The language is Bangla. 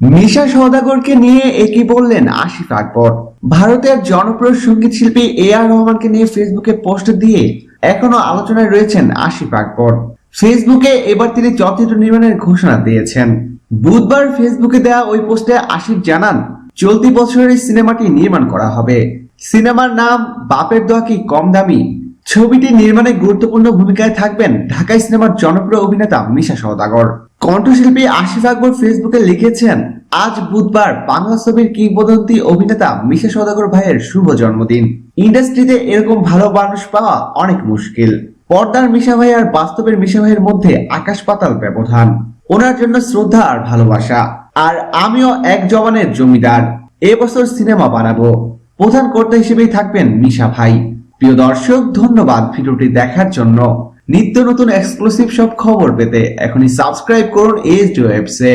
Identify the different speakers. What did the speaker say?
Speaker 1: মিশা সওদাগরকে নিয়ে একই বললেন আসিফ আকবর। ভারতের জনপ্রিয় সঙ্গীত শিল্পী A.R. রহমানকে নিয়ে ফেসবুকে পোস্ট দিয়ে এখনো আলোচনায় রয়েছেন আসিফ আকবর। ফেসবুকে এবার তিনি চলচ্চিত্র নির্মাণের ঘোষণা দিয়েছেন। বুধবার ফেসবুকে দেওয়া ওই পোস্টে আসিফ জানান, চলতি বছরের সিনেমাটি নির্মাণ করা হবে। সিনেমার নাম বাপের দোয়া কি কম দামি। ছবিটি নির্মাণে গুরুত্বপূর্ণ ভূমিকায় থাকবেন ঢাকাই সিনেমার জনপ্রিয় অভিনেতা মিশা সওদাগর। কণ্ঠশিল্পী আসিফ আকবর ফেসবুকে লিখেছেন, আজ বুধবার বাংলা ছবির কিংবদন্তি অভিনেতা মিশা সওদাগর ভাইয়ের শুভ জন্মদিন। ইন্ডাস্ট্রিতে এরকম ভালো মানুষ পাওয়া অনেক মুশকিল। পর্দার মিশা ভাই আর বাস্তবের মিশা ভাইয়ের মধ্যে আকাশ পাতাল ব্যবধান। ওনার জন্য শ্রদ্ধা আর ভালোবাসা। আর আমিও এক জবানের জমিদার। এবছর সিনেমা বানাবো। প্রধান কর্তা হিসেবেই থাকবেন মিশা ভাই। প্রিয় দর্শক, ধন্যবাদ ভিডিওটি দেখার জন্য। নিত্য নতুন এক্সক্লুসিভ সব খবর পেতে এখনই সাবস্ক্রাইব করুন ASD ওয়েবসে।